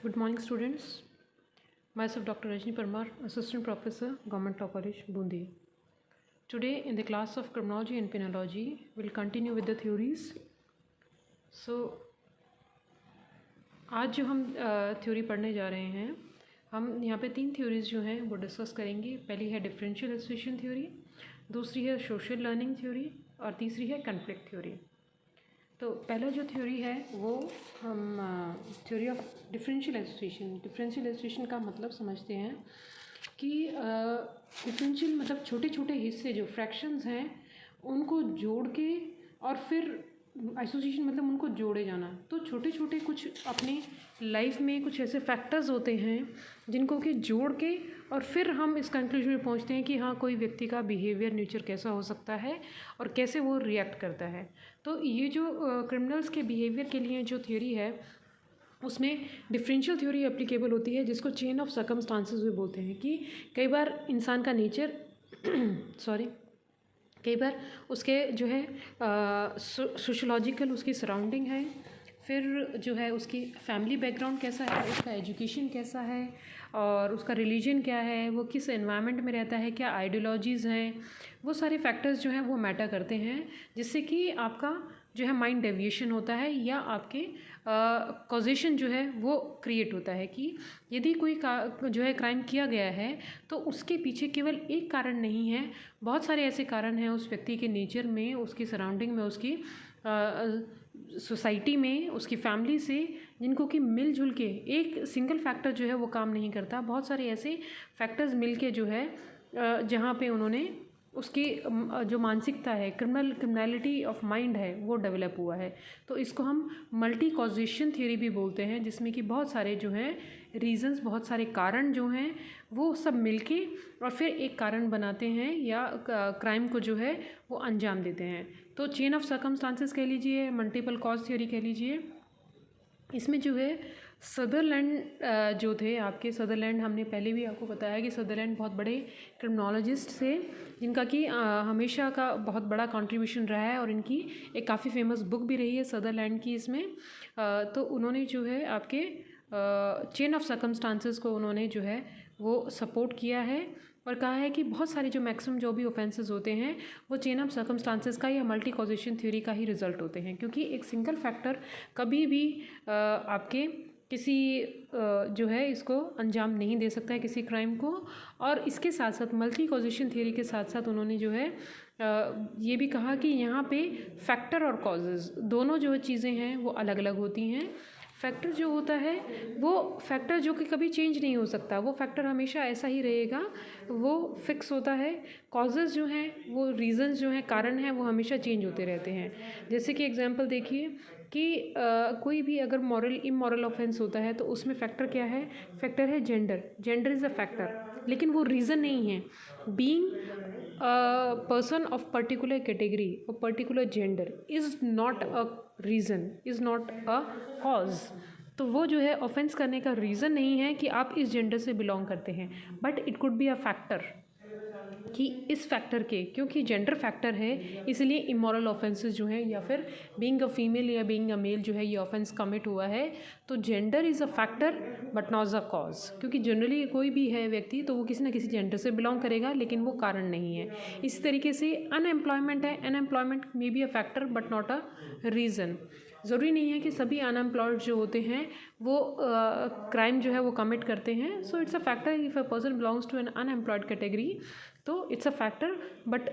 Good morning, students. Myself, Dr. Rajni Parmar, Assistant Professor, Government Law College, Bundi. Today, in the class of Criminology and Penology, we'll continue with the theories. So, आज जो हम theory पढ़ने जा रहे हैं, हम यहाँ पे 3 थ्योरीज जो हैं वो डिस्कस करेंगे. पहली है डिफरेंशियल एसोसिएशन थ्योरी, दूसरी है सोशल लर्निंग थ्योरी और तीसरी है कॉन्फ्लिक्ट थ्योरी. तो पहला जो थ्योरी है वो हम theory of differential association. Differential association का मतलब समझते हैं कि डिफरेंशियल मतलब छोटे छोटे हिस्से जो फ्रैक्शंस हैं उनको जोड़ के और फिर एसोसिएशन मतलब उनको जोड़े जाना. तो छोटे छोटे कुछ अपने लाइफ में कुछ ऐसे फैक्टर्स होते हैं जिनको कि जोड़ के और फिर हम इस कंक्लूजन में पहुंचते हैं कि हाँ कोई व्यक्ति का बिहेवियर नेचर कैसा हो सकता है और कैसे वो रिएक्ट करता है. तो ये जो क्रिमिनल्स के बिहेवियर के लिए जो थ्योरी है उसमें डिफरेंशियल थ्योरी एप्लीकेबल होती है, जिसको चेन ऑफ सर्कमस्टांसेस भी बोलते हैं. कि कई बार इंसान का नेचर कई बार उसके जो है सोशोलॉजिकल उसकी सराउंडिंग है, फिर जो है उसकी फैमिली बैकग्राउंड कैसा है, उसका एजुकेशन कैसा है और उसका रिलीजन क्या है, वो किस एनवायरनमेंट में रहता है, क्या आइडियोलॉजीज़ हैं, वो सारे फैक्टर्स जो हैं वो मैटर करते हैं, जिससे कि आपका जो है माइंड डेविएशन होता है या आपके कॉजेशन जो है वो क्रिएट होता है. कि यदि कोई जो है क्राइम किया गया है तो उसके पीछे केवल एक कारण नहीं है, बहुत सारे ऐसे कारण हैं उस व्यक्ति के नेचर में, उसकी सराउंडिंग में, उसकी सोसाइटी में, उसकी फैमिली से, जिनको कि मिलजुल के एक सिंगल फैक्टर जो है वो काम नहीं करता. बहुत सारे ऐसे फैक्टर्स मिल के जो है जहाँ पे उन्होंने उसकी जो मानसिकता है, क्रिमिनलिटी ऑफ माइंड है वो डेवलप हुआ है. तो इसको हम मल्टी कॉजेशन थ्योरी भी बोलते हैं, जिसमें कि बहुत सारे जो हैं रीजंस, बहुत सारे कारण जो हैं वो सब मिलके और फिर एक कारण बनाते हैं या क्राइम को जो है वो अंजाम देते हैं. तो चेन ऑफ सर्कमस्टांसेस कह लीजिए, मल्टीपल कॉज थ्योरी कह लीजिए. इसमें जो है सदरलैंड जो थे आपके, सदरलैंड हमने पहले भी आपको बताया कि सदरलैंड बहुत बड़े क्रिमिनोलॉजिस्ट थे जिनका कि हमेशा का बहुत बड़ा कंट्रीब्यूशन रहा है और इनकी एक काफ़ी फेमस बुक भी रही है सदरलैंड की. इसमें तो उन्होंने जो है आपके चेन ऑफ सर्कमस्टांसेस को उन्होंने जो है वो सपोर्ट किया है और कहा है कि बहुत सारे जो मैक्सिमम जो भी ऑफेंसेस होते हैं वो चेन ऑफ सर्कमस्टांसेस का या मल्टी कॉजेशन थ्योरी का ही रिजल्ट होते हैं. क्योंकि एक सिंगल फैक्टर कभी भी आपके किसी जो है इसको अंजाम नहीं दे सकता है किसी क्राइम को. और इसके साथ साथ मल्टी कॉजेशन थ्योरी के साथ साथ उन्होंने जो है ये भी कहा कि यहाँ पे फैक्टर और कॉजेज़ दोनों जो चीज़ें हैं वो अलग अलग होती हैं. फैक्टर जो होता है वो फैक्टर जो कि कभी चेंज नहीं हो सकता, वो फैक्टर हमेशा ऐसा ही रहेगा, वो फिक्स होता है. कॉजेज़ जो हैं वो रीज़न्स जो हैं, कारण हैं, वो हमेशा चेंज होते रहते हैं. जैसे कि एग्जांपल देखिए कि कोई भी अगर मॉरल इमॉरल ऑफेंस होता है तो उसमें फैक्टर क्या है, फैक्टर है gender. Gender is a factor, लेकिन वो रीज़न नहीं है. Being person of particular category और particular gender is not a reason, is not a cause. तो वो जो है ऑफेंस करने का रीज़न नहीं है कि आप इस जेंडर से बिलोंग करते हैं, but it could be a factor कि इस फैक्टर के, क्योंकि जेंडर फैक्टर है इसलिए इमॉरल ऑफेंसेस जो हैं या फिर बीइंग अ फीमेल या बीइंग अ मेल जो है ये ऑफेंस कमिट हुआ है. तो gender is a factor but not a cause. क्योंकि जनरली कोई भी है व्यक्ति तो वो किसी ना किसी जेंडर से बिलोंग करेगा, लेकिन वो कारण नहीं है. इसी तरीके से अनएम्प्लॉयमेंट है, unemployment may be a factor but not a reason. ज़रूरी नहीं है कि सभी अनएम्प्लॉयड जो होते हैं वो क्राइम जो है वो कमिट करते हैं. So it's a factor if a person belongs to an unemployed category, तो it's a factor but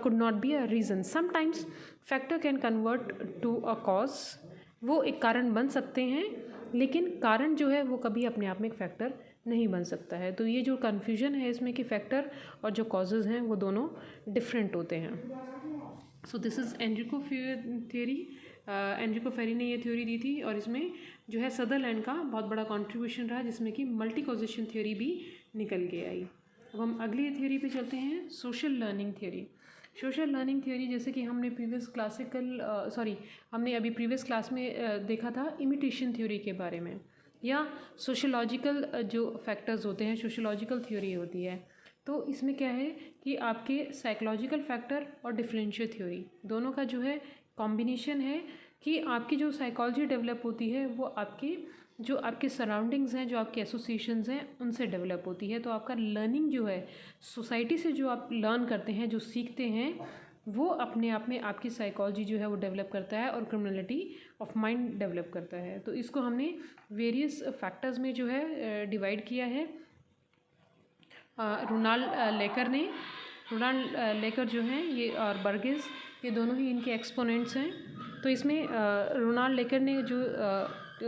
could not be a reason. Sometimes factor can convert to a cause. वो एक कारण बन सकते हैं, लेकिन कारण जो है वो कभी अपने आप में एक फैक्टर नहीं बन सकता है. तो ये जो कन्फ्यूजन है इसमें कि फैक्टर और जो कॉजेज़ हैं वो दोनों डिफरेंट होते हैं. So this is Enrico theory. Enrico Fermi ने ये थ्योरी दी थी और इसमें जो है सदरलैंड का बहुत बड़ा कंट्रीब्यूशन रहा, जिसमें कि मल्टी कॉजेशन थ्योरी भी निकल के आई. अब हम अगली थ्योरी पे चलते हैं, social learning theory. Social learning theory जैसे कि हमने हमने अभी प्रीवियस क्लास में देखा था इमिटेशन थ्योरी के बारे में, या सोशोलॉजिकल जो फैक्टर्स होते हैं, सोशोलॉजिकल थ्योरी होती है. तो इसमें क्या है कि आपके साइकोलॉजिकल फैक्टर और डिफरेंशियल थ्योरी दोनों का जो है कॉम्बिनेशन है कि आपकी जो साइकोलॉजी डेवलप होती है वो आपके जो आपके सराउंडिंग्स हैं, जो आपके एसोसिएशंस हैं, उनसे डेवलप होती है। तो आपका लर्निंग जो है, सोसाइटी से जो आप लर्न करते हैं, जो सीखते हैं, वो अपने आप में आपकी साइकोलॉजी जो है वो डेवलप करता है और क्रिमिनलिटी ऑफ माइंड डेवलप करता है। तो इसको हमने वेरियस फैक्टर्स में जो है डिवाइड किया है। रोनाल्ड लेकर जो हैं ये और बर्गेस, ये दोनों ही इनके एक्सपोनेंट्स हैं। तो इसमें रोनाल्ड लेकर ने जो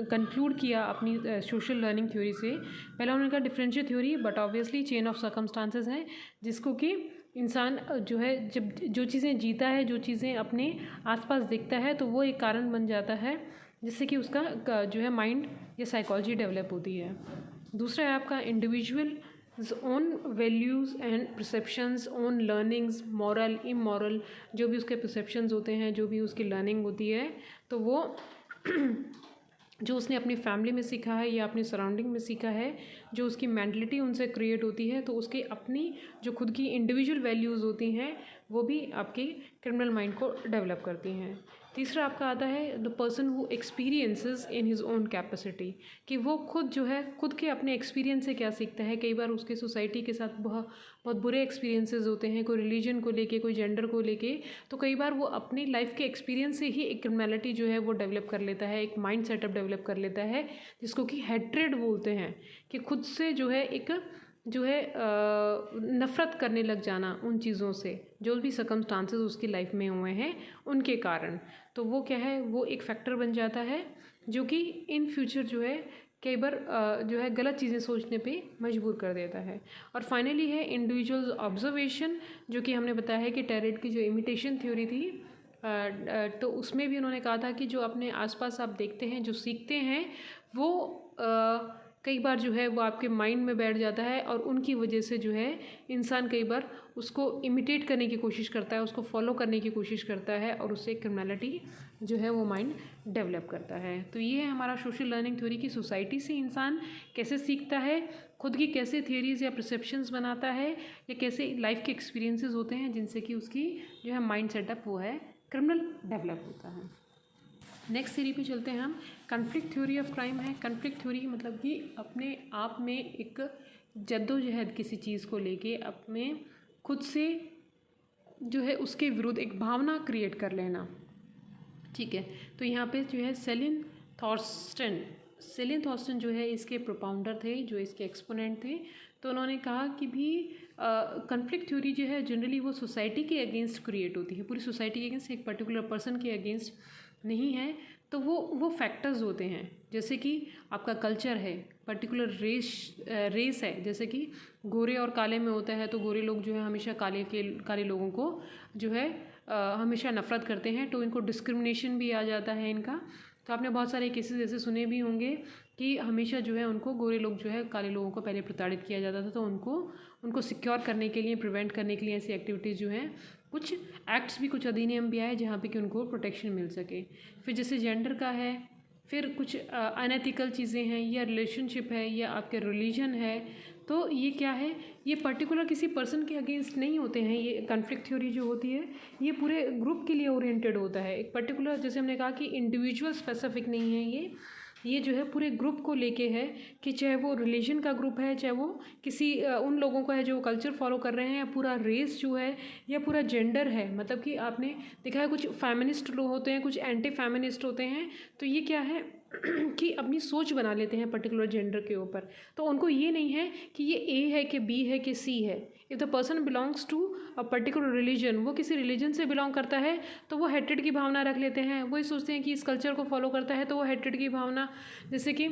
कंक्लूड किया अपनी सोशल लर्निंग थ्योरी से, पहला उन्होंने कहा differential theory, but obviously chain of circumstances हैं, जिसको कि इंसान जो है जब जो चीज़ें जीता है, जो चीज़ें अपने आसपास देखता है, तो वो एक कारण बन जाता है जिससे कि उसका जो है माइंड या साइकोलॉजी डेवलप होती है। दूसरा है आपका individual own values and perceptions, own learnings, moral immoral, जो भी उसके परसेप्शंस होते हैं, जो भी उसकी लर्निंग होती है, तो वो जो उसने अपनी फैमिली में सीखा है या अपनी सराउंडिंग में सीखा है, जो उसकी मेंटलिटी उनसे क्रिएट होती है, तो उसके अपनी जो खुद की इंडिविजुअल वैल्यूज़ होती हैं, वो भी आपके क्रिमिनल माइंड को डेवलप करती हैं। तीसरा आपका आता है the person who experiences in his own capacity, कि वो खुद जो है खुद के अपने एक्सपीरियंस से क्या सीखता है। कई बार उसके सोसाइटी के साथ बहुत बहुत बुरे एक्सपीरियंसेस होते हैं, कोई रिलीजन को लेके, कोई जेंडर को लेके, तो कई बार वो अपनी लाइफ के एक्सपीरियंस से ही एक क्रिमिनलिटी जो है वो डेवलप कर लेता है, एक माइंड सेटअप डेवलप कर लेता है, जिसको कि हेट्रेड बोलते हैं, कि खुद से जो है एक जो है नफ़रत करने लग जाना उन चीज़ों से, जो भी सर्कमस्टांसेस उसकी लाइफ में हुए हैं उनके कारण। तो वो क्या है, वो एक फैक्टर बन जाता है जो कि इन फ्यूचर जो है कई बार जो है गलत चीज़ें सोचने पे मजबूर कर देता है। और फाइनली है इंडिविजुअल ऑब्जर्वेशन, जो कि हमने बताया है कि टैरेट की जो इमिटेशन थ्योरी थी, तो उसमें भी उन्होंने कहा था कि जो अपने आसपास आप देखते हैं, जो सीखते हैं, वो कई बार जो है वो आपके माइंड में बैठ जाता है, और उनकी वजह से जो है इंसान कई बार उसको इमिटेट करने की कोशिश करता है, उसको फॉलो करने की कोशिश करता है, और उससे क्रिमिनलिटी जो है वो माइंड डेवलप करता है। तो ये है हमारा सोशल लर्निंग थ्योरी की सोसाइटी से इंसान कैसे सीखता है, खुद की कैसे थियरीज़ या परसेप्शंस बनाता है, या कैसे लाइफ के एक्सपीरियंसेस होते हैं जिनसे कि उसकी जो है माइंड सेटअप वो है क्रिमिनल डेवलप होता है। नेक्स्ट थ्योरी पे चलते हैं हम। कन्फ्लिक्ट थ्योरी ऑफ क्राइम है। कन्फ्लिक्ट थ्योरी मतलब कि अपने आप में एक जद्दोजहद किसी चीज़ को लेके अपने खुद से जो है उसके विरुद्ध एक भावना क्रिएट कर लेना, ठीक है। तो यहाँ पे जो है सेलिन थॉर्स्टन जो है इसके प्रोपाउंडर थे, जो इसके एक्सपोनेंट थे। तो उन्होंने कहा कि भी कन्फ्लिक्ट थ्योरी जो है जनरली वो सोसाइटी के अगेंस्ट क्रिएट होती है, पूरी सोसाइटी के अगेंस्ट, एक पर्टिकुलर पर्सन के अगेंस्ट नहीं है। तो वो फैक्टर्स होते हैं, जैसे कि आपका कल्चर है, पर्टिकुलर रेस है, जैसे कि गोरे और काले में होता है, तो गोरे लोग जो है हमेशा काले लोगों को जो है हमेशा नफ़रत करते हैं, तो इनको डिस्क्रिमिनेशन भी आ जाता है इनका। तो आपने बहुत सारे केसेस ऐसे सुने भी होंगे कि हमेशा जो है उनको गोरे लोग जो है काले लोगों को पहले प्रताड़ित किया जाता था, तो उनको सिक्योर करने के लिए, प्रिवेंट करने के लिए ऐसी एक्टिविटीज़ जो हैं, कुछ एक्ट्स भी, कुछ अधिनियम भी आए जहाँ पे कि उनको प्रोटेक्शन मिल सके। फिर जैसे जेंडर का है, फिर कुछ अनएथिकल चीज़ें हैं, या रिलेशनशिप है, या आपके रिलीजन है, तो ये क्या है, ये पर्टिकुलर किसी पर्सन के अगेंस्ट नहीं होते हैं। ये कन्फ्लिक्ट थ्योरी जो होती है ये पूरे ग्रुप के लिए ओरिएंटेड होता है, एक पर्टिकुलर, जैसे हमने कहा कि इंडिविजुअल स्पेसिफिक नहीं है, ये जो है पूरे ग्रुप को लेके है, कि चाहे वो रिलीजन का ग्रुप है, चाहे वो किसी उन लोगों का है जो कल्चर फॉलो कर रहे हैं, या पूरा रेस जो है, या पूरा जेंडर है। मतलब कि आपने देखा है कुछ फेमिनिस्ट लोग होते हैं, कुछ एंटी फेमिनिस्ट होते हैं, तो ये क्या है कि अपनी सोच बना लेते हैं पर्टिकुलर जेंडर के ऊपर। तो उनको ये नहीं है कि ये ए है कि बी है कि सी है। If the person belongs to a particular religion, वो किसी रिलीजन से बिलोंग करता है, तो वो हेट्रेड की भावना रख लेते हैं। वही सोचते हैं कि इस कल्चर को फॉलो करता है तो वो हेट्रेड की भावना, जैसे कि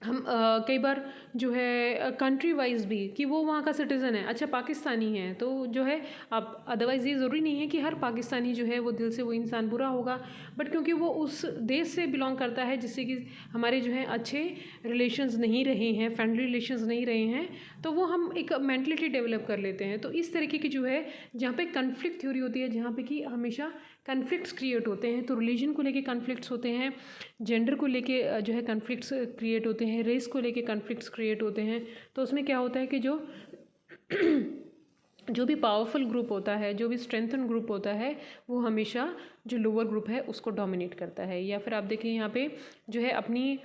हम कई बार जो है कंट्री वाइज भी, कि वो वहाँ का सिटीज़न है, अच्छा पाकिस्तानी है, तो जो है अब अदरवाइज़ ये ज़रूरी नहीं है कि हर पाकिस्तानी जो है वो दिल से वो इंसान बुरा होगा, बट क्योंकि वो उस देश से बिलोंग करता है जिससे कि हमारे जो है अच्छे रिलेशंस नहीं रहे हैं, फ्रेंडली रिलेशंस नहीं रहे हैं, तो वो हम एक मेंटलिटी डेवलप कर लेते हैं। तो इस तरीके की जो है जहाँ पे कन्फ्लिक्ट थ्योरी होती है, जहाँ पे कि हमेशा कन्फ्लिक्ट्स क्रिएट होते हैं, तो रिलीजन को लेके कन्फ्लिक्ट्स होते हैं, जेंडर को लेके जो है कन्फ्लिक्ट्स क्रिएट होते हैं, रेस को लेके कन्फ्लिक्ट्स क्रिएट होते हैं। तो उसमें क्या होता है कि जो जो भी पावरफुल ग्रुप होता है, जो भी स्ट्रेंथन ग्रुप होता है, वो हमेशा जो लोअर ग्रुप है उसको डोमिनेट करता है। या फिर आप देखिए यहाँ पे जो है अपनी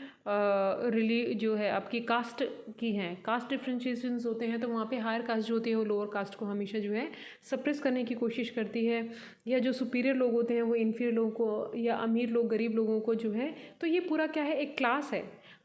जो है आपकी कास्ट की हैं, कास्ट डिफ्रेंशिएशंस होते हैं, तो वहाँ पे हायर कास्ट जो होती है वो लोअर कास्ट को हमेशा जो है सप्रेस करने की कोशिश करती है। या जो सुपीरियर लोग होते हैं वो इन्फीरियर लोगों को, या अमीर लोग गरीब लोगों को जो है, तो ये पूरा क्या है, एक क्लास है,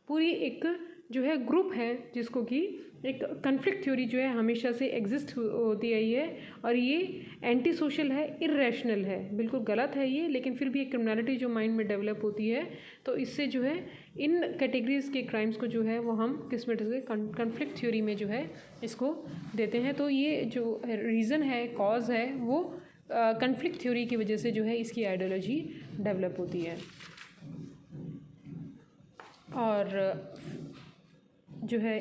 पूरी एक जो है ग्रुप है, जिसको कि एक कन्फ्लिक्ट थ्योरी जो है हमेशा से एग्जिस्ट होती आई है। और ये एंटी सोशल है, इर्रेशनल है, बिल्कुल गलत है ये, लेकिन फिर भी एक क्रिमिनलिटी जो माइंड में डेवलप होती है, तो इससे जो है इन कैटेगरीज के क्राइम्स को जो है वो हम किस में से कन्फ्लिक्ट थ्योरी में जो है इसको देते हैं। तो ये जो रीज़न है, कॉज है, वो कन्फ्लिक्ट थ्योरी की वजह से जो है इसकी आइडियोलॉजी डेवलप होती है। और जो है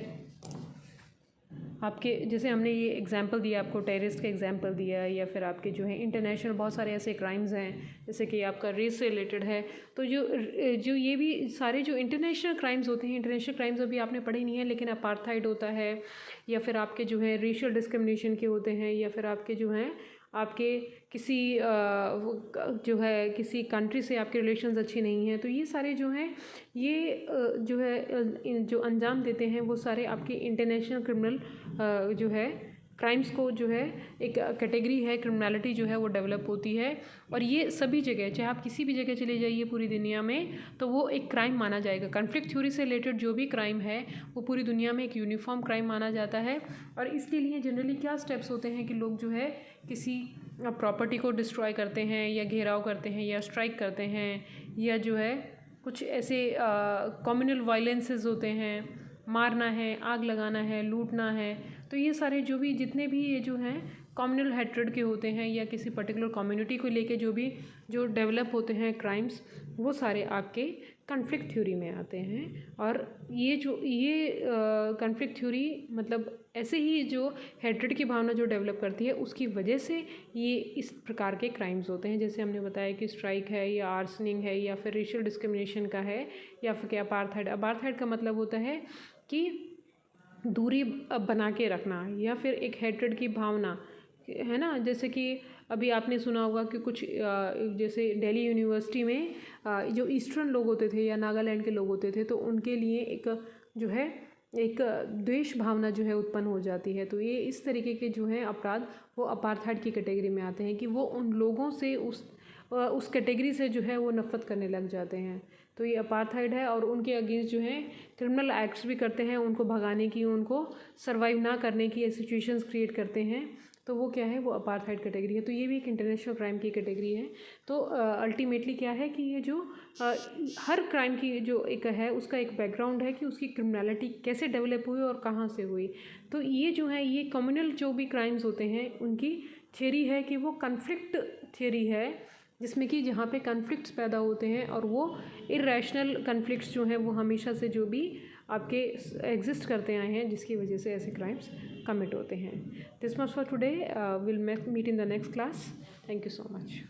आपके, जैसे हमने ये एग्जांपल दिया आपको, टेररिस्ट का एग्जांपल दिया, या फिर आपके जो है इंटरनेशनल बहुत सारे ऐसे क्राइम्स हैं, जैसे कि आपका रेस से रिलेटेड है, तो जो ये भी सारे जो इंटरनेशनल क्राइम्स होते हैं, इंटरनेशनल क्राइम्स अभी आपने पढ़े नहीं है, लेकिन अपार्थाइड होता है, या फिर आपके जो है रेशियल डिस्क्रिमिनेशन के होते हैं, या फिर आपके जो हैं आपके किसी जो है किसी कंट्री से आपके रिलेशंस अच्छे नहीं हैं, तो ये सारे जो हैं ये जो है जो अंजाम देते हैं वो सारे आपके इंटरनेशनल क्रिमिनल जो है क्राइम्स को जो है एक कैटेगरी है, क्रिमिनलिटी जो है वो डेवलप होती है। और ये सभी जगह, चाहे आप किसी भी जगह चले जाइए पूरी दुनिया में, तो वो एक क्राइम माना जाएगा। कन्फ्लिक्ट थ्योरी से रिलेटेड जो भी क्राइम है वो पूरी दुनिया में एक यूनिफॉर्म क्राइम माना जाता है। और इसके लिए जनरली क्या स्टेप्स होते हैं कि लोग जो है किसी प्रॉपर्टी को डिस्ट्रॉय करते हैं, या घेराव करते हैं, या स्ट्राइक करते हैं, या जो है कुछ ऐसे कम्युनल वायलेंसेस होते हैं, मारना है, आग लगाना है, लूटना है। तो ये सारे जो भी जितने भी ये जो हैं कम्युनल हैट्रेड के होते हैं, या किसी पर्टिकुलर कम्युनिटी को लेके जो डेवलप होते हैं क्राइम्स, वो सारे आपके कन्फ्लिक्ट थ्योरी में आते हैं। और ये कन्फ्लिक्ट थ्योरी मतलब ऐसे ही जो हैट्रेड की भावना जो डेवलप करती है उसकी वजह से ये इस प्रकार के क्राइम्स होते हैं। जैसे हमने बताया कि स्ट्राइक है, या आर्सनिंग है, या फिर रेशियल डिस्क्रिमिनेशन का है, या फिर क्या अपार्थाइड। अपार्थाइड का मतलब होता है कि दूरी बना के रखना, या फिर एक हैट्रेड की भावना है ना। जैसे कि अभी आपने सुना होगा कि कुछ जैसे दिल्ली यूनिवर्सिटी में जो ईस्टर्न लोग होते थे या नागालैंड के लोग होते थे, तो उनके लिए एक जो है एक द्वेष भावना जो है उत्पन्न हो जाती है। तो ये इस तरीके के जो हैं अपराध वो अपार्थाइड की कैटेगरी में आते हैं, कि वो उन लोगों से उस कैटेगरी से जो है वो नफ़रत करने लग जाते हैं। तो ये अपार्थाइड है, और उनके अगेंस्ट जो है क्रिमिनल एक्ट्स भी करते हैं, उनको भगाने की, उनको सर्वाइव ना करने की सिचुएशंस क्रिएट करते हैं। तो वो क्या है, वो अपार्थाइड कैटेगरी है। तो ये भी एक इंटरनेशनल क्राइम की कैटेगरी है। तो अल्टीमेटली क्या है कि ये जो हर क्राइम की जो एक है उसका एक बैकग्राउंड है कि उसकी क्रिमिनलिटी कैसे डेवलप हुई और कहाँ से हुई। तो ये जो है ये कम्युनल जो भी क्राइम्स होते हैं उनकी थ्योरी है कि वो कन्फ्लिक्ट थ्योरी है, जिसमें कि जहाँ पे कन्फ्लिक्ट्स पैदा होते हैं, और वो इर्रेशनल कन्फ्लिक्ट्स जो हैं वो हमेशा से जो भी आपके एग्जिस्ट करते आए हैं, जिसकी वजह से ऐसे क्राइम्स कमिट होते हैं। This much for today, will meet in the next class. Thank you so much.